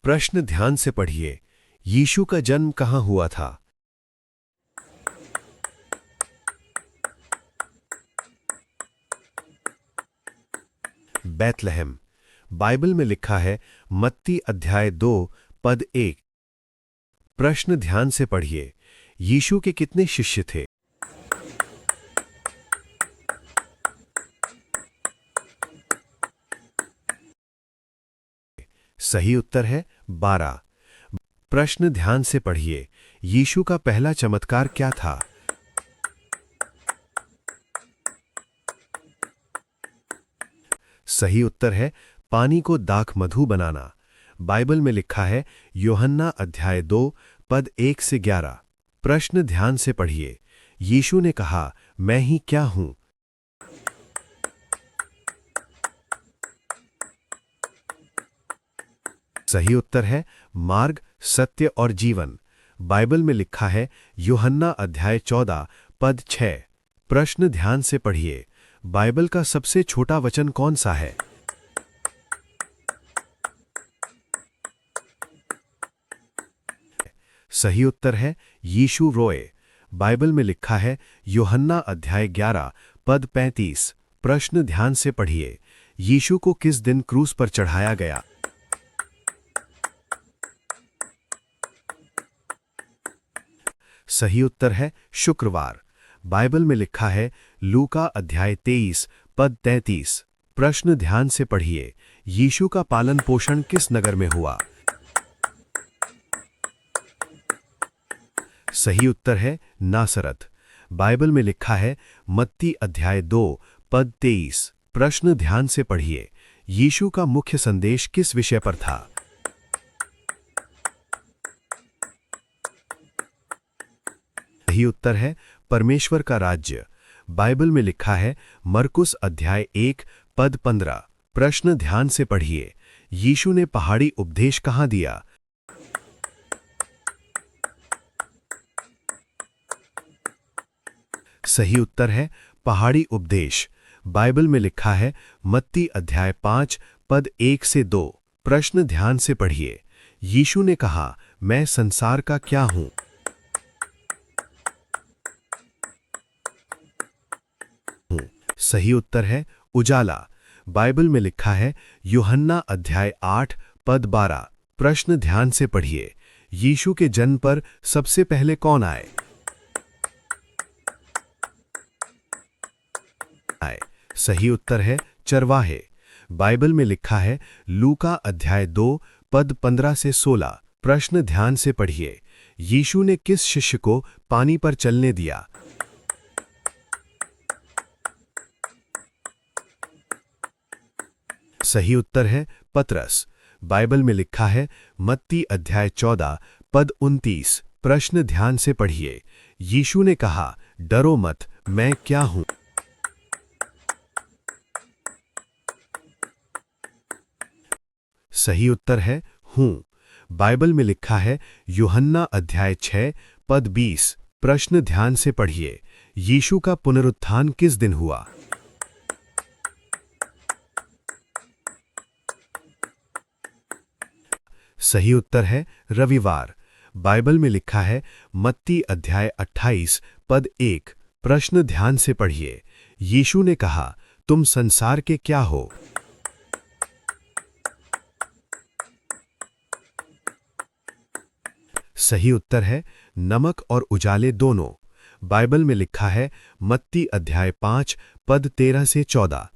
प्रश्न ध्यान से पढ़िए। यीशु का जन्म कहाँ हुआ था? बैतलहम। बाइबल में लिखा है मत्ती अध्याय 2 पद 1। प्रश्न ध्यान से पढ़िए। यीशु के कितने शिष्य थे? सही उत्तर है 12। प्रश्न ध्यान से पढ़िए। यीशु का पहला चमत्कार क्या था? सही उत्तर है पानी को दाख मधु बनाना। बाइबल में लिखा है यूहन्ना अध्याय 2 पद 1 से 11। प्रश्न ध्यान से पढ़िए। यीशु ने कहा, मैं ही क्या हूं? सही उत्तर है मार्ग, सत्य और जीवन। बाइबल में लिखा है यूहन्ना अध्याय 14 पद 6। प्रश्न ध्यान से पढ़िए। बाइबल का सबसे छोटा वचन कौन सा है? सही उत्तर है यीशु रोए। बाइबल में लिखा है यूहन्ना अध्याय 11 पद 35। प्रश्न ध्यान से पढ़िए। यीशु को किस दिन क्रूस पर चढ़ाया गया? सही उत्तर है शुक्रवार। बाइबल में लिखा है लूका अध्याय 23 पद 33। प्रश्न ध्यान से पढ़िए। यीशु का पालन पोषण किस नगर में हुआ? सही उत्तर है नासरत। बाइबल में लिखा है मत्ती अध्याय 2 पद 23। प्रश्न ध्यान से पढ़िए। यीशु का मुख्य संदेश किस विषय पर था? सही उत्तर है परमेश्वर का राज्य। बाइबल में लिखा है मरकुस अध्याय 1 पद 15। प्रश्न ध्यान से पढ़िए। यीशु ने पहाड़ी उपदेश कहां दिया? सही उत्तर है पहाड़ी उपदेश। बाइबल में लिखा है मत्ती अध्याय 5 पद 1 से 2। प्रश्न ध्यान से पढ़िए। यीशु ने कहा, मैं संसार का क्या हूं? सही उत्तर है उजाला। बाइबल में लिखा है यूहन्ना अध्याय 8 पद 12। प्रश्न ध्यान से पढ़िए। यीशु के जन्म पर सबसे पहले कौन आए? सही उत्तर है चरवाहे। बाइबल में लिखा है लूका अध्याय 2 पद 15 से 16। प्रश्न ध्यान से पढ़िए। यीशु ने किस शिष्य को पानी पर चलने दिया? सही उत्तर है पतरस। बाइबल में लिखा है मत्ती अध्याय 14 पद 29। प्रश्न ध्यान से पढ़िए। यीशु ने कहा, डरो मत, मैं क्या हूं? सही उत्तर है हूं। बाइबल में लिखा है यूहन्ना अध्याय 6 पद 20। प्रश्न ध्यान से पढ़िए। यीशु का पुनरुत्थान किस दिन हुआ? सही उत्तर है रविवार। बाइबल में लिखा है मत्ती अध्याय 28 पद 1। प्रश्न ध्यान से पढ़िए। यीशु ने कहा, तुम संसार के क्या हो? सही उत्तर है नमक और उजाले दोनों। बाइबल में लिखा है मत्ती अध्याय 5 पद 13 से 14।